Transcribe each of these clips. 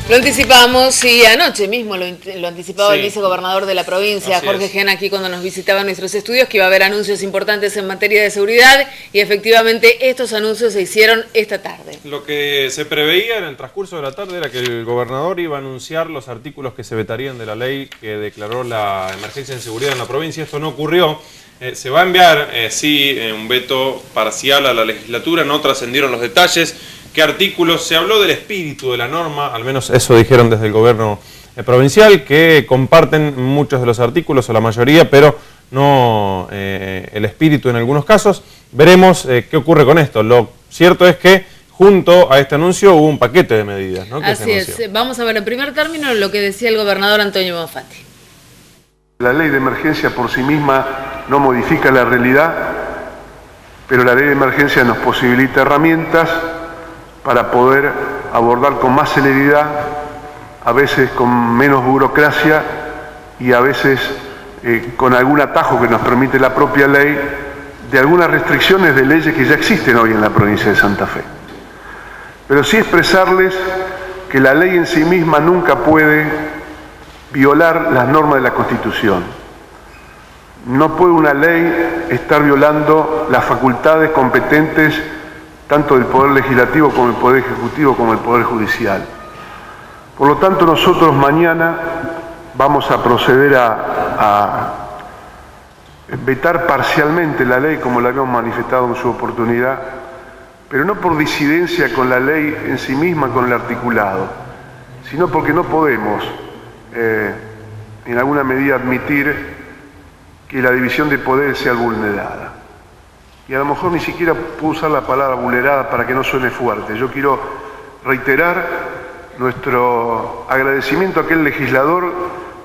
Lo anticipamos y anoche mismo lo anticipaba el vicegobernador de la provincia, Jorge Gen, aquí cuando nos visitaba en nuestros estudios, que iba a haber anuncios importantes en materia de seguridad y efectivamente estos anuncios se hicieron esta tarde. Lo que se preveía en el transcurso de la tarde era que el gobernador iba a anunciar los artículos que se vetarían de la ley que declaró la emergencia en seguridad en la provincia. Esto no ocurrió. Se va a enviar, un veto parcial a la legislatura, no trascendieron los detalles. ¿Qué artículos? Se habló del espíritu de la norma, al menos eso dijeron desde el gobierno provincial, que comparten muchos de los artículos o la mayoría, pero no el espíritu en algunos casos. Veremos qué ocurre con esto. Lo cierto es que junto a este anuncio hubo un paquete de medidas, ¿no? Así es. Vamos a ver en primer término lo que decía el gobernador Antonio Bonfatti. La ley de emergencia por sí misma no modifica la realidad, pero la ley de emergencia nos posibilita herramientas para poder abordar con más celeridad, a veces con menos burocracia y a veces con algún atajo que nos permite la propia ley, de algunas restricciones de leyes que ya existen hoy en la provincia de Santa Fe. Pero sí expresarles que la ley en sí misma nunca puede violar las normas de la Constitución. No puede una ley estar violando las facultades competentes tanto del Poder Legislativo como del Poder Ejecutivo como del Poder Judicial. Por lo tanto, nosotros mañana vamos a proceder a vetar parcialmente la ley, como la habíamos manifestado en su oportunidad, pero no por disidencia con la ley en sí misma, con el articulado, sino porque no podemos, en alguna medida, admitir que la división de poderes sea vulnerada. Y a lo mejor ni siquiera puedo usar la palabra vulnerada para que no suene fuerte. Yo quiero reiterar nuestro agradecimiento a aquel legislador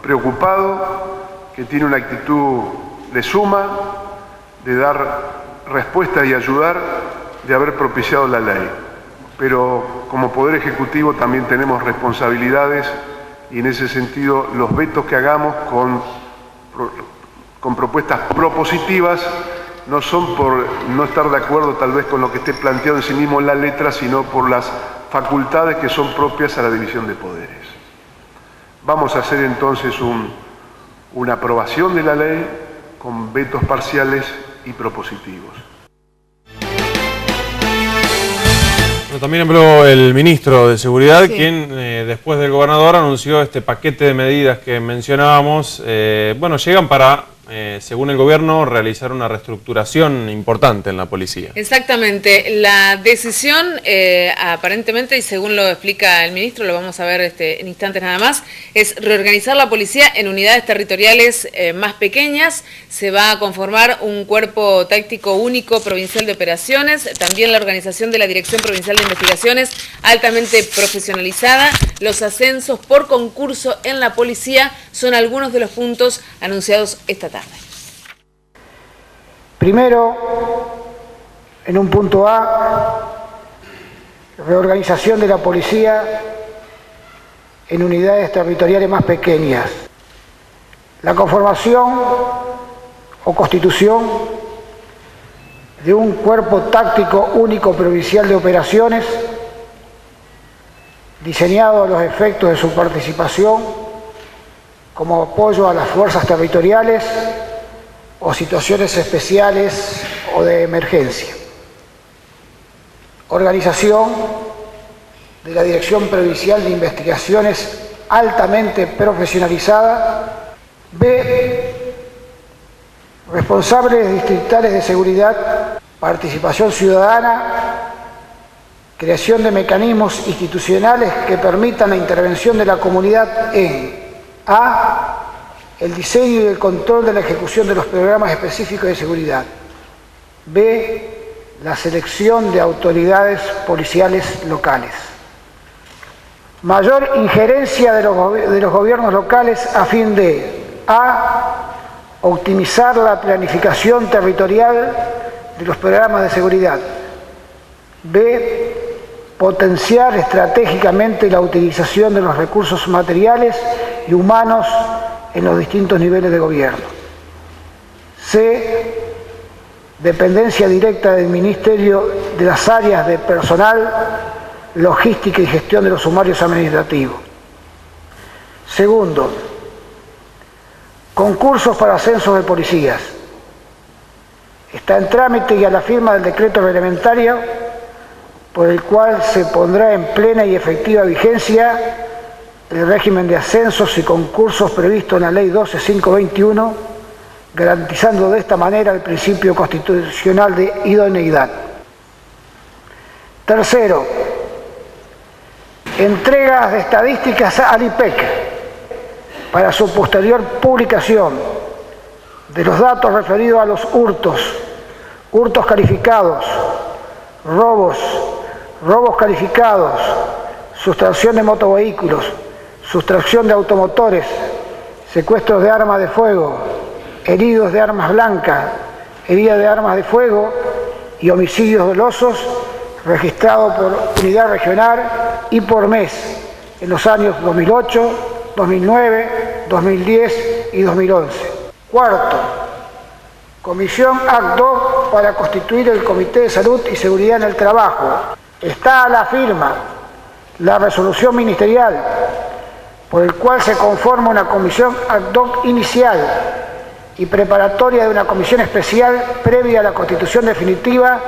preocupado, que tiene una actitud de suma, de dar respuesta y ayudar, de haber propiciado la ley. Pero como Poder Ejecutivo también tenemos responsabilidades y en ese sentido los vetos que hagamos con propuestas propositivas no son por no estar de acuerdo tal vez con lo que esté planteado en sí mismo en la letra, sino por las facultades que son propias a la división de poderes. Vamos a hacer entonces una aprobación de la ley con vetos parciales y propositivos. Bueno, también habló el ministro de Seguridad, quien después del gobernador anunció este paquete de medidas que mencionábamos. Llegan para, según el gobierno, realizar una reestructuración importante en la policía. Exactamente. La decisión, aparentemente, y según lo explica el ministro, lo vamos a ver en instantes nada más, es reorganizar la policía en unidades territoriales más pequeñas. Se va a conformar un cuerpo táctico único provincial de operaciones, también la organización de la Dirección Provincial de Investigaciones altamente profesionalizada. Los ascensos por concurso en la policía son algunos de los puntos anunciados esta tarde. Primero, en un punto A, reorganización de la policía en unidades territoriales más pequeñas. La conformación o constitución de un cuerpo táctico único provincial de operaciones, diseñado a los efectos de su participación como apoyo a las fuerzas territoriales o situaciones especiales o de emergencia. Organización de la Dirección Provincial de Investigaciones altamente profesionalizada. B. Responsables distritales de seguridad, participación ciudadana, creación de mecanismos institucionales que permitan la intervención de la comunidad en A. El diseño y el control de la ejecución de los programas específicos de seguridad. B. La selección de autoridades policiales locales. Mayor injerencia de los gobiernos locales a fin de A. Optimizar la planificación territorial de los programas de seguridad. B. Potenciar estratégicamente la utilización de los recursos materiales y humanos en los distintos niveles de gobierno. C. Dependencia directa del Ministerio de las áreas de personal, logística y gestión de los sumarios administrativos. Segundo, concursos para ascensos de policías. Está en trámite y a la firma del decreto reglamentario por el cual se pondrá en plena y efectiva vigencia el régimen de ascensos y concursos previsto en la Ley 12.521, garantizando de esta manera el principio constitucional de idoneidad. Tercero, entregas de estadísticas al IPEC para su posterior publicación de los datos referidos a los hurtos calificados, robos calificados, sustracción de motovehículos, sustracción de automotores, secuestros de armas de fuego, heridos de armas blancas, heridas de armas de fuego y homicidios dolosos registrados por unidad regional y por mes en los años 2008, 2009, 2010 y 2011. Cuarto, Comisión ACDOC para constituir el Comité de Salud y Seguridad en el Trabajo. Está a la firma la resolución ministerial por el cual se conforma una comisión ACDOC inicial y preparatoria de una comisión especial previa a la constitución definitiva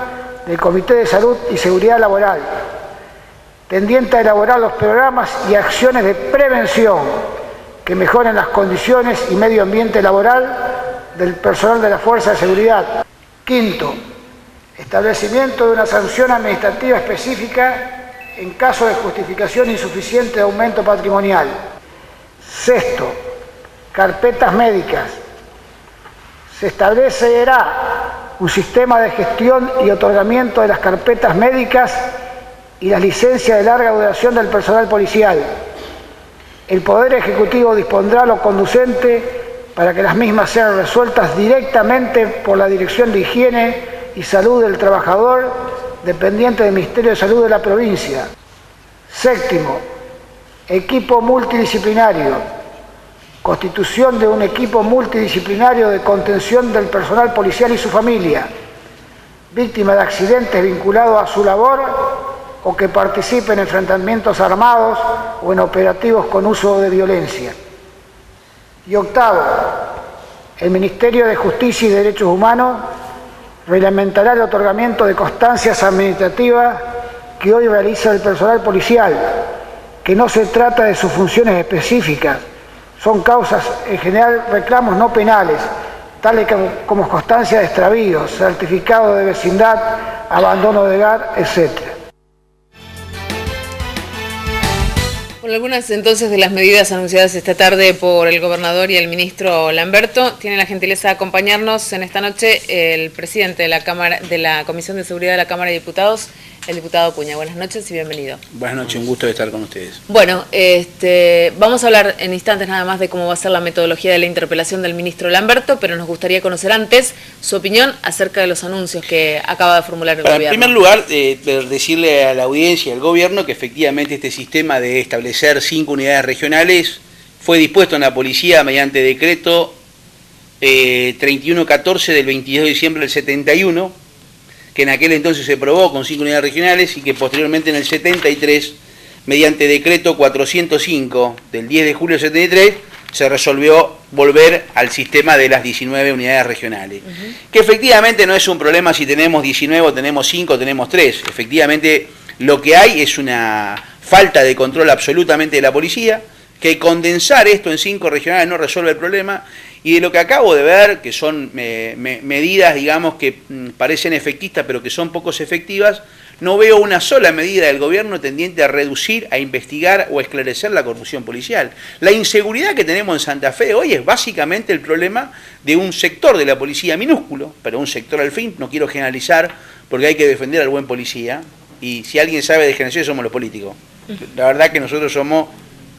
del Comité de Salud y Seguridad Laboral, tendiente a elaborar los programas y acciones de prevención que mejoren las condiciones y medio ambiente laboral del personal de la Fuerza de Seguridad. Quinto, establecimiento de una sanción administrativa específica en caso de justificación insuficiente de aumento patrimonial. Sexto, carpetas médicas. Se establecerá un sistema de gestión y otorgamiento de las carpetas médicas y las licencias de larga duración del personal policial. El Poder Ejecutivo dispondrá lo conducente para que las mismas sean resueltas directamente por la Dirección de Higiene y Salud del Trabajador, dependiente del Ministerio de Salud de la provincia. Séptimo, equipo multidisciplinario. Constitución de un equipo multidisciplinario de contención del personal policial y su familia, víctima de accidentes vinculados a su labor o que participe en enfrentamientos armados o en operativos con uso de violencia. Y octavo, el Ministerio de Justicia y Derechos Humanos reglamentará el otorgamiento de constancias administrativas que hoy realiza el personal policial, que no se trata de sus funciones específicas, son causas en general reclamos no penales, tales como constancia de extravíos, certificado de vecindad, abandono de hogar, etc. Bueno, algunas entonces de las medidas anunciadas esta tarde por el gobernador y el ministro Lamberto. Tiene la gentileza de acompañarnos en esta noche el presidente de la Comisión de Seguridad de la Cámara de Diputados, el diputado Acuña. Buenas noches y bienvenido. Buenas noches, un gusto de estar con ustedes. Bueno, vamos a hablar en instantes nada más de cómo va a ser la metodología de la interpelación del ministro Lamberto, pero nos gustaría conocer antes su opinión acerca de los anuncios que acaba de formular el gobierno. En primer lugar, decirle a la audiencia y al gobierno que efectivamente este sistema de establecer 5 unidades regionales fue dispuesto en la policía mediante decreto 3114 del 22 de diciembre del 71, que en aquel entonces se probó con 5 unidades regionales y que posteriormente en el 73, mediante decreto 405 del 10 de julio del 73, se resolvió volver al sistema de las 19 unidades regionales. Que efectivamente no es un problema si tenemos 19 o tenemos 5 o tenemos 3. Efectivamente lo que hay es una falta de control absolutamente de la policía, que condensar esto en 5 regionales no resuelve el problema. Y de lo que acabo de ver, que son medidas, digamos, que parecen efectistas, pero que son pocos efectivas, no veo una sola medida del gobierno tendiente a reducir, a investigar o a esclarecer la corrupción policial. La inseguridad que tenemos en Santa Fe hoy es básicamente el problema de un sector de la policía minúsculo, pero un sector al fin, no quiero generalizar, porque hay que defender al buen policía, y si alguien sabe de generación somos los políticos. La verdad que nosotros somos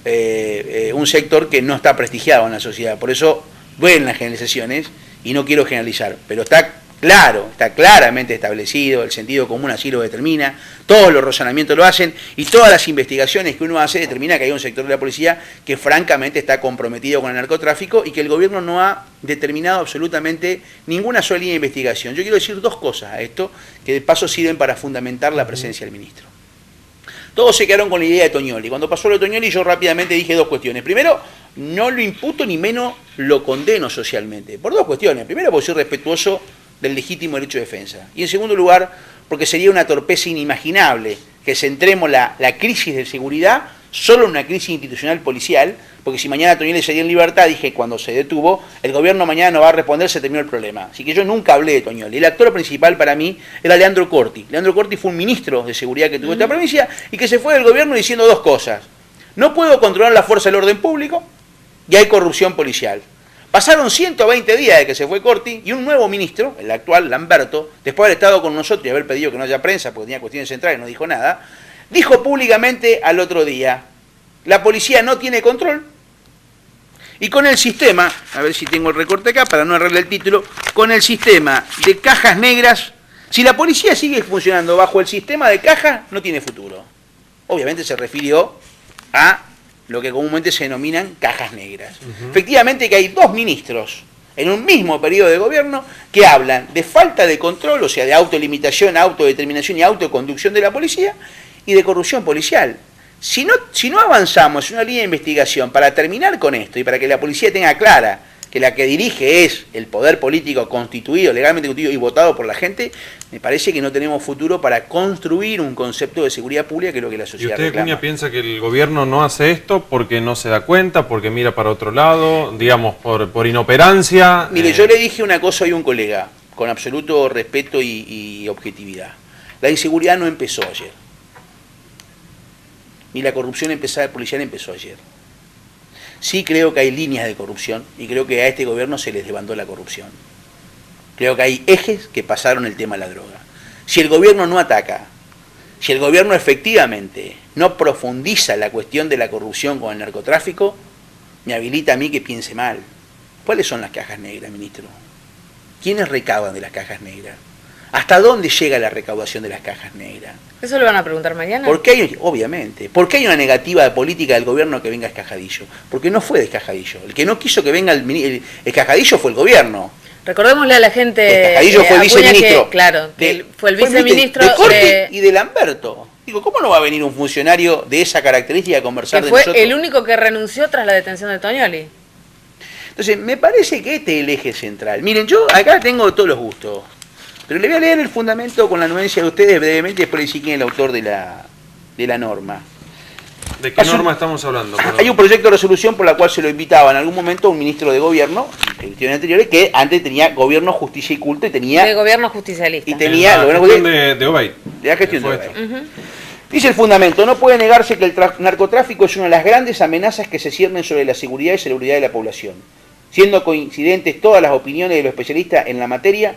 un sector que no está prestigiado en la sociedad, por eso duelen las generalizaciones y no quiero generalizar, pero está claro, está claramente establecido, el sentido común así lo determina, todos los razonamientos lo hacen y todas las investigaciones que uno hace determina que hay un sector de la policía que francamente está comprometido con el narcotráfico y que el gobierno no ha determinado absolutamente ninguna sola línea de investigación. Yo quiero decir dos cosas a esto que de paso sirven para fundamentar la presencia del ministro. Todos se quedaron con la idea de Toñoli. Cuando pasó lo de Toñoli, yo rápidamente dije dos cuestiones. Primero, no lo imputo ni menos lo condeno socialmente. Por dos cuestiones. Primero, porque soy respetuoso del legítimo derecho de defensa. Y en segundo lugar, porque sería una torpeza inimaginable que centremos la crisis de seguridad solo en una crisis institucional policial, porque si mañana Toñoli salía en libertad, dije cuando se detuvo, el gobierno mañana no va a responder, se terminó el problema. Así que yo nunca hablé de Toñoli. El actor principal para mí era Leandro Corti. Leandro Corti fue un ministro de seguridad que tuvo esta provincia y que se fue del gobierno diciendo dos cosas. No puedo controlar la fuerza del orden público y hay corrupción policial. Pasaron 120 días de que se fue Corti y un nuevo ministro, el actual Lamberto, después de haber estado con nosotros y haber pedido que no haya prensa porque tenía cuestiones centrales, no dijo nada, dijo públicamente al otro día, la policía no tiene control y con el sistema, a ver si tengo el recorte acá para no errarle el título, con el sistema de cajas negras, si la policía sigue funcionando bajo el sistema de cajas, no tiene futuro. Obviamente se refirió a lo que comúnmente se denominan cajas negras. Efectivamente que hay dos ministros en un mismo periodo de gobierno que hablan de falta de control, o sea, de autolimitación, autodeterminación y autoconducción de la policía y de corrupción policial. Si no avanzamos en una línea de investigación para terminar con esto y para que la policía tenga clara que la que dirige es el poder político constituido, legalmente constituido y votado por la gente, me parece que no tenemos futuro para construir un concepto de seguridad pública que es lo que la sociedad reclama. ¿Y usted, Acuña, piensa que el gobierno no hace esto porque no se da cuenta, porque mira para otro lado, digamos, por inoperancia? Mire, yo le dije una cosa hoy a un colega, con absoluto respeto y objetividad. La inseguridad no empezó ayer. Ni la corrupción policial empezó ayer. Sí creo que hay líneas de corrupción y creo que a este gobierno se les levantó la corrupción. Creo que hay ejes que pasaron el tema de la droga. Si el gobierno no ataca, si el gobierno efectivamente no profundiza la cuestión de la corrupción con el narcotráfico, me habilita a mí que piense mal. ¿Cuáles son las cajas negras, ministro? ¿Quiénes recaudan de las cajas negras? ¿Hasta dónde llega la recaudación de las cajas negras? ¿Eso lo van a preguntar mañana? ¿Por qué hay, obviamente, ¿por qué hay una negativa de política del gobierno que venga Escajadillo? Porque no fue de Escajadillo. El que no quiso que venga el Escajadillo fue el gobierno. Recordémosle a la gente... Escajadillo fue viceministro. Claro, fue el viceministro de Corti y de Lamberto. Digo, ¿cómo no va a venir un funcionario de esa característica a conversar de nosotros? Fue el único que renunció tras la detención de Toñoli. Entonces, me parece que este es el eje central. Miren, yo acá tengo todos los gustos. Pero le voy a leer el fundamento con la anuencia de ustedes brevemente y después le decir quién es el autor de la norma. ¿De qué norma estamos hablando? Perdón. Hay un proyecto de resolución por la cual se lo invitaba en algún momento un ministro de gobierno, en gestiones anteriores, que antes tenía gobierno, justicia y culto y tenía... De gobierno justicialista. Y tenía... La gestión de Obeid. De la gestión de Obeid. Dice el fundamento, no puede negarse que el narcotráfico es una de las grandes amenazas que se ciernen sobre la seguridad y salubridad de la población, siendo coincidentes todas las opiniones de los especialistas en la materia,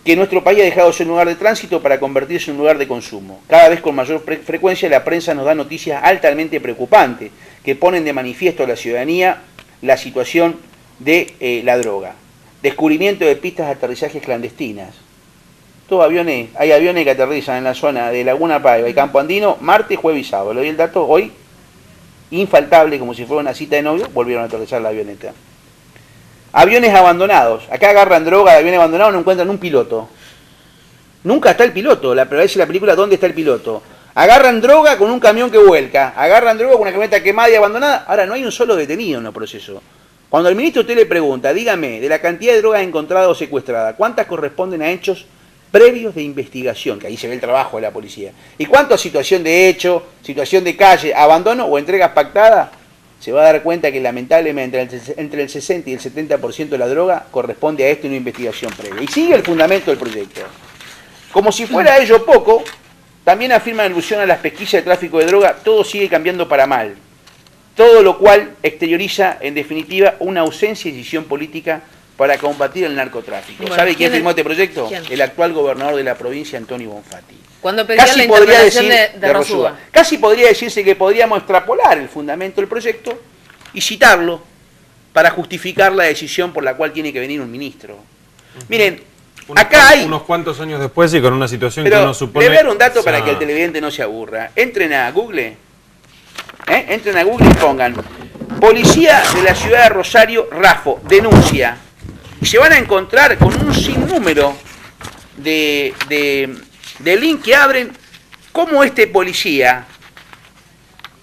que nuestro país ha dejado de ser un lugar de tránsito para convertirse en un lugar de consumo. Cada vez con mayor frecuencia la prensa nos da noticias altamente preocupantes que ponen de manifiesto a la ciudadanía la situación de la droga. Descubrimiento de pistas de aterrizajes clandestinas. Hay aviones que aterrizan en la zona de Laguna Paiva y Campo Andino martes, jueves y sábado. Le doy el dato hoy, infaltable, como si fuera una cita de novio, volvieron a aterrizar la avioneta. Aviones abandonados. Acá agarran droga de aviones abandonados, no encuentran un piloto. Nunca está el piloto. La película ¿Dónde está el piloto? Agarran droga con un camión que vuelca. Agarran droga con una camioneta quemada y abandonada. Ahora, no hay un solo detenido en el proceso. Cuando al ministro usted le pregunta, dígame, de la cantidad de drogas encontradas o secuestradas, ¿cuántas corresponden a hechos previos de investigación? Que ahí se ve el trabajo de la policía. ¿Y cuánto a situación de hecho, situación de calle, abandono o entregas pactadas? Se va a dar cuenta que lamentablemente entre el 60 y el 70% de la droga corresponde a esto y una investigación previa. Y sigue el fundamento del proyecto. Como si fuera ello poco, también afirma en alusión a las pesquisas de tráfico de droga, todo sigue cambiando para mal. Todo lo cual exterioriza, en definitiva, una ausencia de decisión política para combatir el narcotráfico. Bueno, ¿sabe quién firmó este proyecto? ¿Quién? El actual gobernador de la provincia, Antonio Bonfatti. Cuando pedían la interpelación de Rosúa. Casi podría decirse que podríamos extrapolar el fundamento del proyecto y citarlo para justificar la decisión por la cual tiene que venir un ministro. Miren, acá hay... Unos cuantos años después y con una situación que uno supone... Le voy a dar un dato para que el televidente no se aburra. Entren a Google, entren a Google y pongan Policía de la Ciudad de Rosario, Rafo, denuncia. Y se van a encontrar con un sinnúmero de link que abren cómo este policía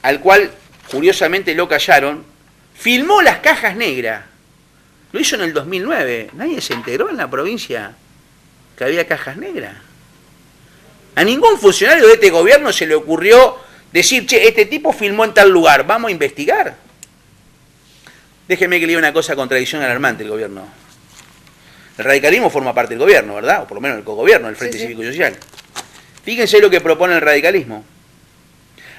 al cual curiosamente lo callaron, filmó las cajas negras. Lo hizo en el 2009. Nadie se enteró en la provincia que había cajas negras. A ningún funcionario de este gobierno se le ocurrió decir, che, este tipo filmó en tal lugar, vamos a investigar. Déjeme que le diga una cosa, contradicción alarmante el gobierno. El radicalismo forma parte del gobierno, ¿verdad? O por lo menos el cogobierno, el Frente Cívico y Social. Fíjense lo que propone el radicalismo.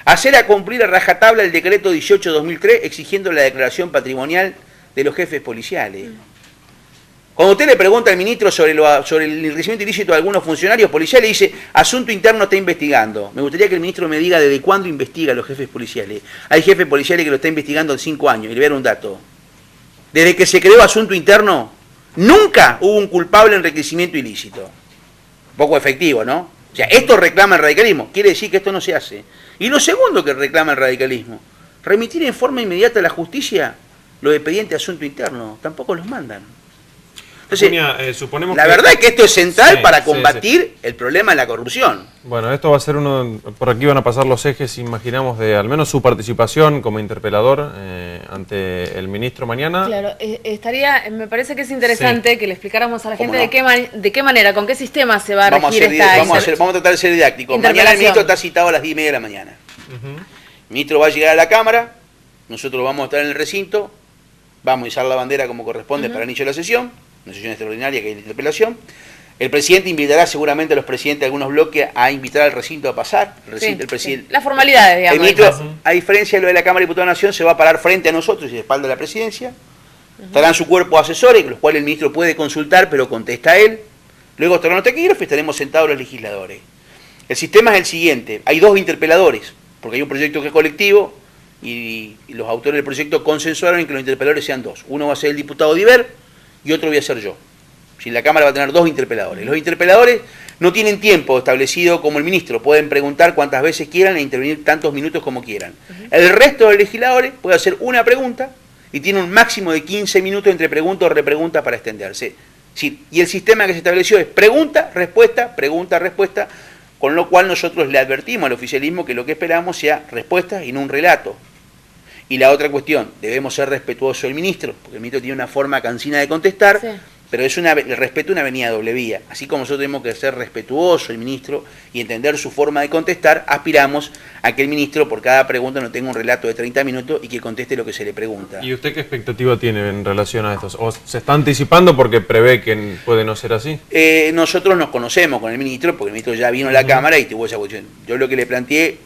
Hacer a cumplir a rajatabla el decreto 18-2003 exigiendo la declaración patrimonial de los jefes policiales. Cuando usted le pregunta al ministro sobre el enriquecimiento ilícito de algunos funcionarios policiales, dice, asunto interno está investigando. Me gustaría que el ministro me diga desde cuándo investiga a los jefes policiales. Hay jefes policiales que lo está investigando en 5 años. Y le voy a dar un dato. Desde que se creó asunto interno, nunca hubo un culpable en enriquecimiento ilícito. Poco efectivo, ¿no? O sea, esto reclama el radicalismo. Quiere decir que esto no se hace. Y lo segundo que reclama el radicalismo, remitir en forma inmediata a la justicia los expedientes de asunto interno. Tampoco los mandan. Entonces, suponemos la verdad es que esto es central para combatir el problema de la corrupción. Bueno, esto va a ser por aquí van a pasar los ejes, imaginamos, de al menos su participación como interpelador ante el ministro mañana. Claro, me parece que es interesante que le explicáramos a la gente de qué manera, con qué sistema se va a regir esta vamos a tratar de ser didácticos. Mañana el ministro está citado a las 10:30 de la mañana. El ministro va a llegar a la Cámara, nosotros vamos a estar en el recinto, vamos a izar la bandera como corresponde para el inicio de la sesión, una sesión extraordinaria que hay de interpelación. El presidente invitará seguramente a los presidentes de algunos bloques a invitar al recinto a pasar. El presidente, las formalidades, digamos. El ministro, a diferencia de lo de la Cámara de Diputados de la Nación, se va a parar frente a nosotros y de espalda a la presidencia. Estarán su cuerpo asesores, los cuales el ministro puede consultar, pero contesta a él. Luego estarán los taquígrafos y estaremos sentados los legisladores. El sistema es el siguiente. Hay 2 interpeladores, porque hay un proyecto que es colectivo y los autores del proyecto consensuaron en que los interpeladores sean 2. Uno va a ser el diputado Diver y otro voy a ser yo. Si la Cámara va a tener 2 interpeladores. Los interpeladores no tienen tiempo establecido como el ministro. Pueden preguntar cuantas veces quieran e intervenir tantos minutos como quieran. El resto de los legisladores puede hacer una pregunta y tiene un máximo de 15 minutos entre pregunta o repregunta para extenderse. Sí, y el sistema que se estableció es pregunta, respuesta, con lo cual nosotros le advertimos al oficialismo que lo que esperamos sea respuestas y no un relato. Y la otra cuestión, debemos ser respetuosos del ministro, porque el ministro tiene una forma cansina de contestar, pero es el respeto es una avenida doble vía. Así como nosotros tenemos que ser respetuosos del ministro y entender su forma de contestar, aspiramos a que el ministro por cada pregunta no tenga un relato de 30 minutos y que conteste lo que se le pregunta. ¿Y usted qué expectativa tiene en relación a esto? ¿O se está anticipando porque prevé que puede no ser así? Nosotros nos conocemos con el ministro, porque el ministro ya vino a la Cámara y tuvo esa cuestión. Yo lo que le planteé,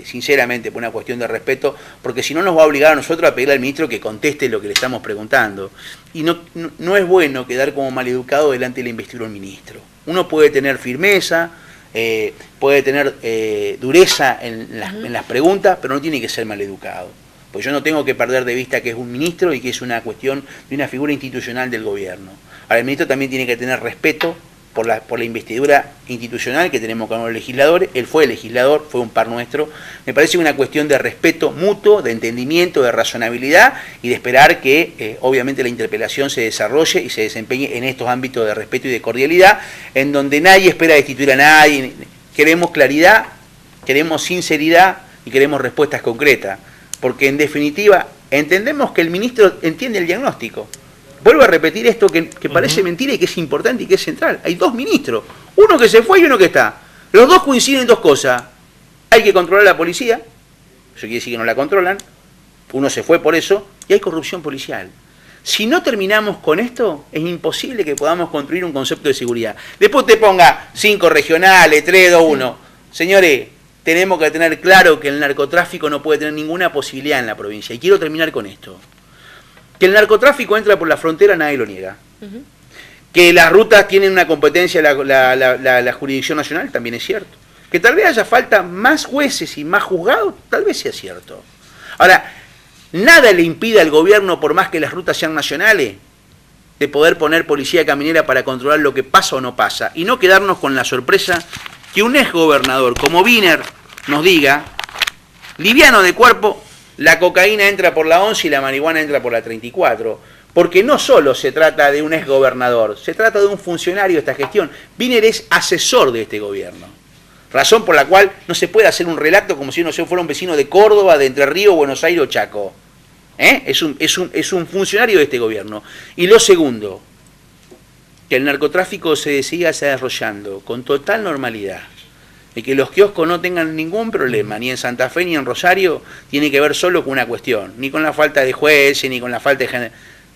sinceramente, por una cuestión de respeto, porque si no nos va a obligar a nosotros a pedirle al ministro que conteste lo que le estamos preguntando. Y no es bueno quedar como maleducado delante de la investidura del ministro. Uno puede tener firmeza, puede tener dureza en las preguntas, pero no tiene que ser maleducado. Pues yo no tengo que perder de vista que es un ministro y que es una cuestión de una figura institucional del gobierno. Ahora, el ministro también tiene que tener respeto por la investidura institucional que tenemos con los legisladores. Él fue legislador, fue un par nuestro. Me parece una cuestión de respeto mutuo, de entendimiento, de razonabilidad y de esperar que obviamente la interpelación se desarrolle y se desempeñe en estos ámbitos de respeto y de cordialidad, en donde nadie espera destituir a nadie. Queremos claridad, queremos sinceridad y queremos respuestas concretas, porque en definitiva entendemos que el ministro entiende el diagnóstico. Vuelvo a repetir esto que parece mentira y que es importante y que es central. Hay 2 ministros, uno que se fue y uno que está. Los 2 coinciden en 2 cosas. Hay que controlar a la policía, eso quiere decir que no la controlan, uno se fue por eso, y hay corrupción policial. Si no terminamos con esto, es imposible que podamos construir un concepto de seguridad. Después te ponga 5 regionales, 3, 2, 1. Señores, tenemos que tener claro que el narcotráfico no puede tener ninguna posibilidad en la provincia. Y quiero terminar con esto. Que el narcotráfico entra por la frontera, nadie lo niega. Que las rutas tienen una competencia la jurisdicción nacional, también es cierto. Que tal vez haya falta más jueces y más juzgados, tal vez sea cierto. Ahora, nada le impide al gobierno, por más que las rutas sean nacionales, de poder poner policía caminera para controlar lo que pasa o no pasa. Y no quedarnos con la sorpresa que un exgobernador como Wiener nos diga, liviano de cuerpo, la cocaína entra por la 11 y la marihuana entra por la 34. Porque no solo se trata de un exgobernador, se trata de un funcionario de esta gestión. Wiener es asesor de este gobierno. Razón por la cual no se puede hacer un relato como si uno fuera un vecino de Córdoba, de Entre Ríos, Buenos Aires o Chaco. Es un funcionario de este gobierno. Y lo segundo, que el narcotráfico se siga desarrollando con total normalidad, y que los kioscos no tengan ningún problema, ni en Santa Fe ni en Rosario, tiene que ver solo con una cuestión, ni con la falta de jueces, ni con la falta de...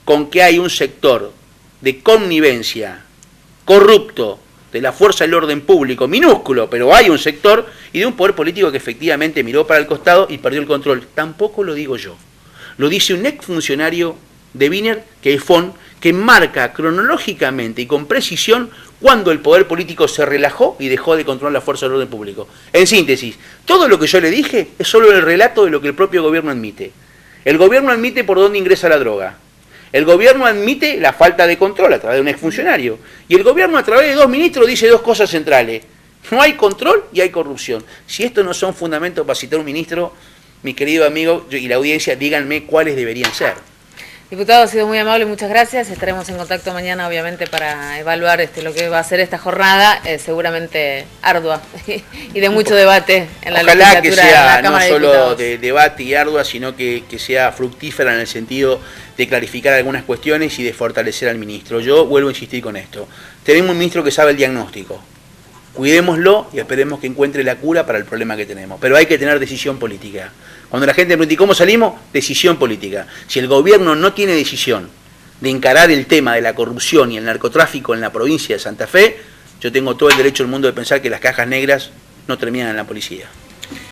con que hay un sector de connivencia corrupto de la fuerza del orden público, minúsculo, pero hay un sector, y de un poder político que efectivamente miró para el costado y perdió el control. Tampoco lo digo yo. Lo dice un exfuncionario de Wiener, que es FON, que marca cronológicamente y con precisión cuando el poder político se relajó y dejó de controlar la fuerza del orden público. En síntesis, todo lo que yo le dije es solo el relato de lo que el propio gobierno admite. El gobierno admite por dónde ingresa la droga. El gobierno admite la falta de control a través de un exfuncionario. Y el gobierno a través de 2 ministros dice 2 cosas centrales. No hay control y hay corrupción. Si estos no son fundamentos para citar un ministro, mi querido amigo y la audiencia, díganme cuáles deberían ser. Diputado, ha sido muy amable, muchas gracias. Estaremos en contacto mañana, obviamente, para evaluar lo que va a ser esta jornada, seguramente ardua y de mucho debate en la legislatura. Ojalá que sea no solo de debate y ardua, sino que sea fructífera en el sentido de clarificar algunas cuestiones y de fortalecer al ministro. Yo vuelvo a insistir con esto. Tenemos un ministro que sabe el diagnóstico. Cuidémoslo y esperemos que encuentre la cura para el problema que tenemos. Pero hay que tener decisión política. Cuando la gente me pregunta ¿cómo salimos? Decisión política. Si el gobierno no tiene decisión de encarar el tema de la corrupción y el narcotráfico en la provincia de Santa Fe, yo tengo todo el derecho del mundo de pensar que las cajas negras no terminan en la policía.